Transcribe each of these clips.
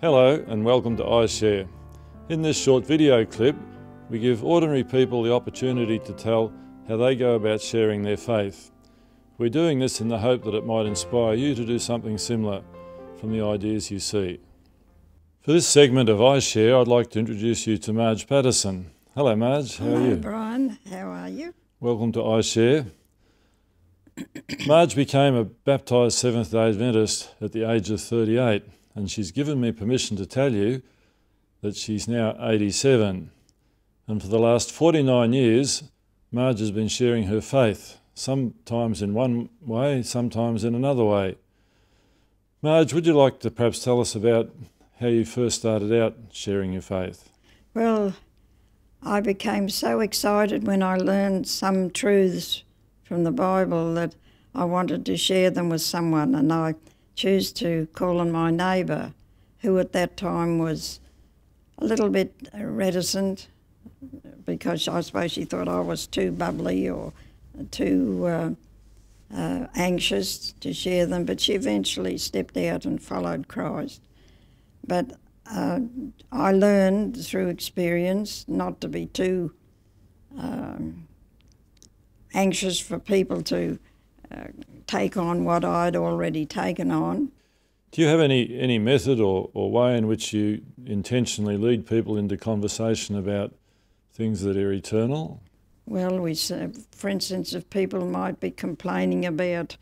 Hello and welcome to iShare. In this short video clip, we give ordinary people the opportunity to tell how they go about sharing their faith. We're doing this in the hope that it might inspire you to do something similar from the ideas you see. For this segment of iShare, I'd like to introduce you to Marj Patterson. Hello Marj, how are you? Hello Brian, how are you? Welcome to iShare. Marj became a baptised Seventh-day Adventist at the age of 38, and she's given me permission to tell you that she's now 87. And for the last 49 years, Marj has been sharing her faith, sometimes in one way, sometimes in another way. Marj, would you like to perhaps tell us about how you first started out sharing your faith? Well, I became so excited when I learned some truths from the Bible that I wanted to share them with someone, and I choose to call on my neighbour, who at that time was a little bit reticent because I suppose she thought I was too bubbly or too anxious to share them, but she eventually stepped out and followed Christ. But I learned through experience not to be too anxious for people to take on what I'd already taken on. Do you have any method or way in which you intentionally lead people into conversation about things that are eternal? Well, for instance, if people might be complaining about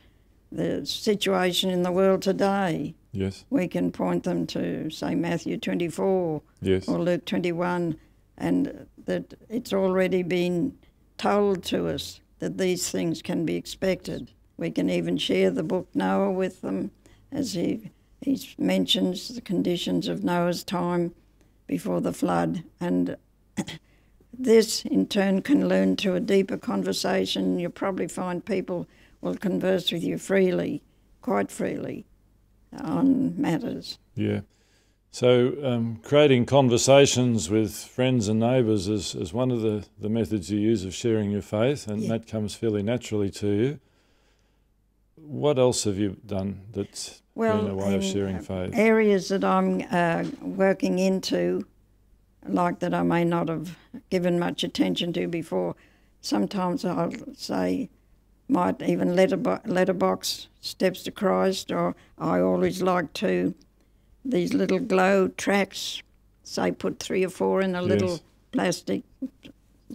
the situation in the world today, yes, we can point them to, say, Matthew 24 yes, or Luke 21, and that it's already been told to us that these things can be expected. We can even share the book Noah with them, as he mentions the conditions of Noah's time before the flood. And this, in turn, can lead to a deeper conversation. You'll probably find people will converse with you freely, quite freely, on matters. Yeah. So creating conversations with friends and neighbours is one of the methods you use of sharing your faith, and that comes fairly naturally to you. What else have you done that's been a way of sharing faith? Areas that I'm working into, like that I may not have given much attention to before, sometimes I'll say, might even letterbox steps to Christ, or I always like to, these little glow tracks, say put 3 or 4 in a little plastic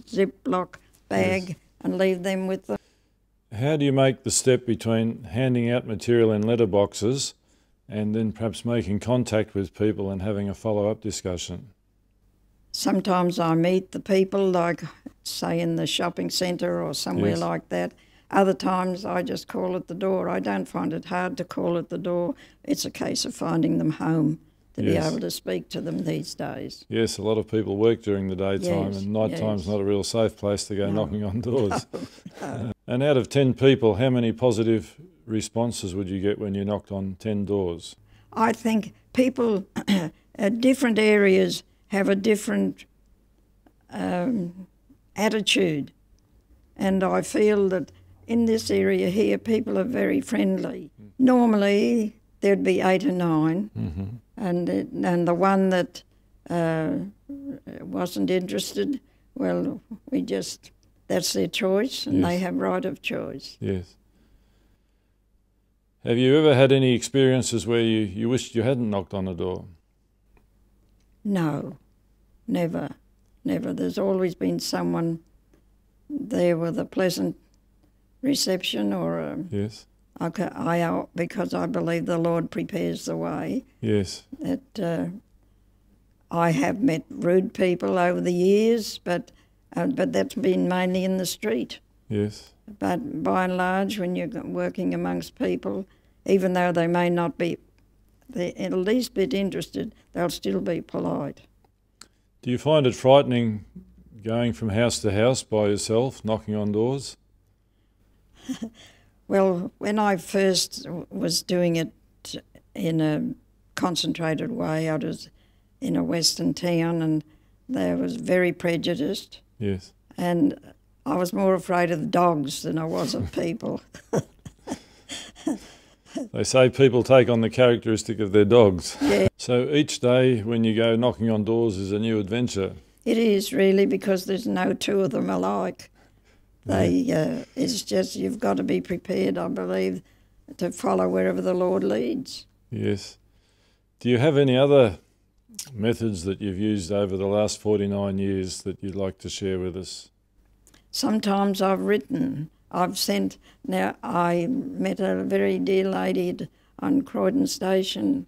Ziploc bag and leave them with them. How do you make the step between handing out material in letterboxes and then perhaps making contact with people and having a follow-up discussion? Sometimes I meet the people, like, say, in the shopping centre or somewhere like that. Other times I just call at the door. I don't find it hard to call at the door. It's a case of finding them home to be able to speak to them these days. Yes, a lot of people work during the daytime, and night time's not a real safe place to go knocking on doors. And out of 10 people, how many positive responses would you get when you knocked on 10 doors? I think people at different areas have a different attitude, and I feel that in this area here people are very friendly. Normally there'd be 8 or 9, and the one that wasn't interested, well, that's their choice, and they have right of choice. Yes. Have you ever had any experiences where you wished you hadn't knocked on a door? No, never. There's always been someone there with a pleasant reception, or because I believe the Lord prepares the way. Yes. That I have met rude people over the years, but that's been mainly in the street. Yes. But by and large, when you're working amongst people, even though they may not be the least bit interested, they'll still be polite. Do you find it frightening going from house to house by yourself, knocking on doors? Well, when I first was doing it in a concentrated way, I was in a western town, and they was very prejudiced. Yes. And I was more afraid of the dogs than I was of people. They say people take on the characteristic of their dogs. Yeah. So each day when you go knocking on doors is a new adventure. It is really, because there's no two of them alike. It's just you've got to be prepared, I believe, to follow wherever the Lord leads. Yes. Do you have any other methods that you've used over the last 49 years that you'd like to share with us? Sometimes I've written. I've sent. Now, I met a very dear lady on Croydon Station,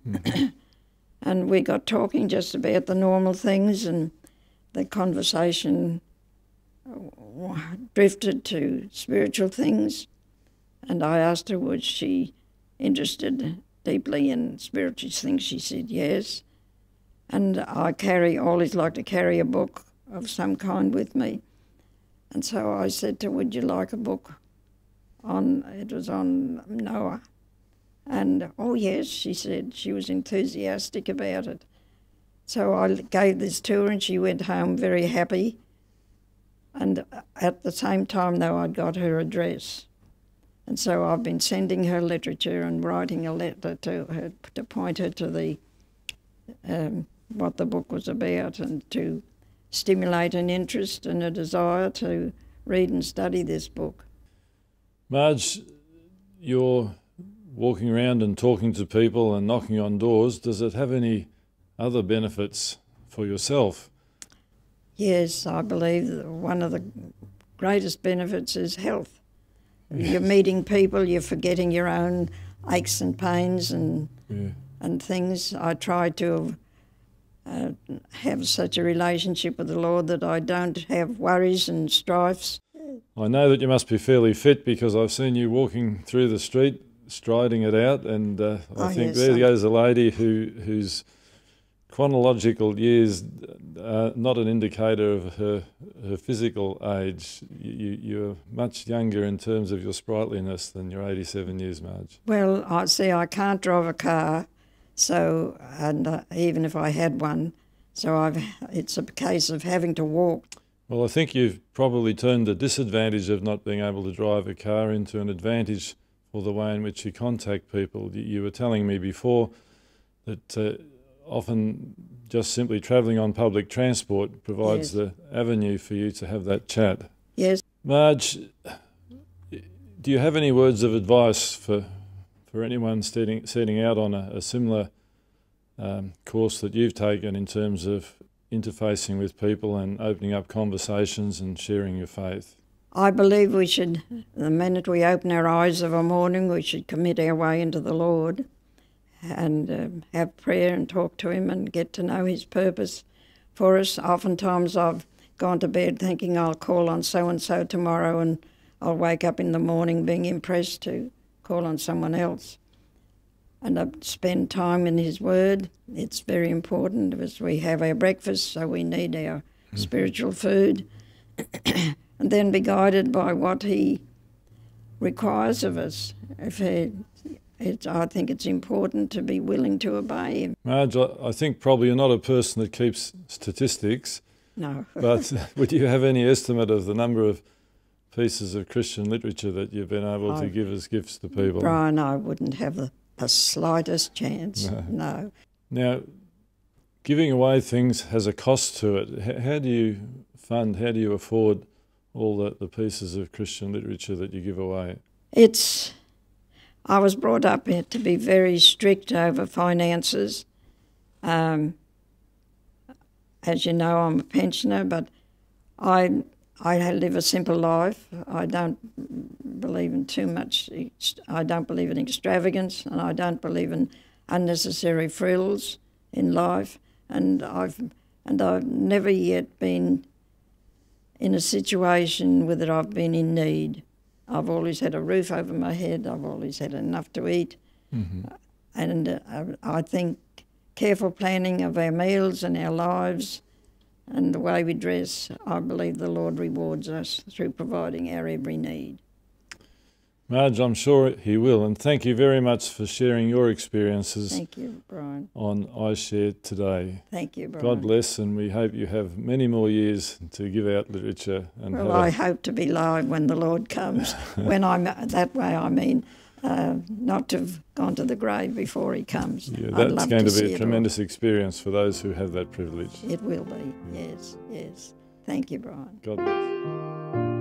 and we got talking just about the normal things, and the conversation drifted to spiritual things. And I asked her, was she interested deeply in spiritual things? She said yes. And I always like to carry a book of some kind with me. And so I said to her, would you like a book it was on Noah? And, oh yes, she said. She was enthusiastic about it. So I gave this to her and she went home very happy. And at the same time, though, I'd got her address. And so I've been sending her literature and writing a letter to her to point her to the what the book was about, and to stimulate an interest and a desire to read and study this book. Marj, you're walking around and talking to people and knocking on doors. Does it have any other benefits for yourself? Yes, I believe that one of the greatest benefits is health. Yes. You're meeting people, you're forgetting your own aches and pains and things. I try to have such a relationship with the Lord that I don't have worries and strifes. I know that you must be fairly fit, because I've seen you walking through the street, striding it out, and I think there goes a lady whose chronological years are not an indicator of her physical age. You're much younger in terms of your sprightliness than your 87 years, Marj. Well, I can't drive a car, so, and even if I had one, so it's a case of having to walk. Well, I think you've probably turned the disadvantage of not being able to drive a car into an advantage for the way in which you contact people. You were telling me before that often just simply travelling on public transport provides the avenue for you to have that chat. Yes. Marj, do you have any words of advice for anyone setting out on a similar course that you've taken in terms of interfacing with people and opening up conversations and sharing your faith? I believe we should, the minute we open our eyes of a morning, we should commit our way into the Lord and have prayer and talk to him and get to know his purpose for us. Oftentimes I've gone to bed thinking I'll call on so-and-so tomorrow, and I'll wake up in the morning being impressed to call on someone else. And I spend time in his word. It's very important, as we have our breakfast, so we need our spiritual food. And then be guided by what he requires of us. I think it's important to be willing to obey him. Marj, I think probably you're not a person that keeps statistics. No. But would you have any estimate of the number of pieces of Christian literature that you've been able to give as gifts to people? Brian, I wouldn't have the slightest chance. No. Now, giving away things has a cost to it. How do you afford all the pieces of Christian literature that you give away? I was brought up to be very strict over finances. As you know, I'm a pensioner, but I live a simple life. I don't believe in too much. I don't believe in extravagance, and I don't believe in unnecessary frills in life. And I've never yet been in a situation where I've been in need. I've always had a roof over my head. I've always had enough to eat. Mm-hmm. And I think careful planning of our meals and our lives and the way we dress, I believe the Lord rewards us through providing our every need. Marj, I'm sure he will. And thank you very much for sharing your experiences. Thank you, Brian. On iShare today. Thank you, Brian. God bless, and we hope you have many more years to give out literature. And I hope to be live when the Lord comes. When I'm that way, I mean, not to have gone to the grave before he comes. Yeah, I'd that's love going to see be a it tremendous experience for those who have that privilege. all. It will be, yes, yes. Thank you, Brian. God bless.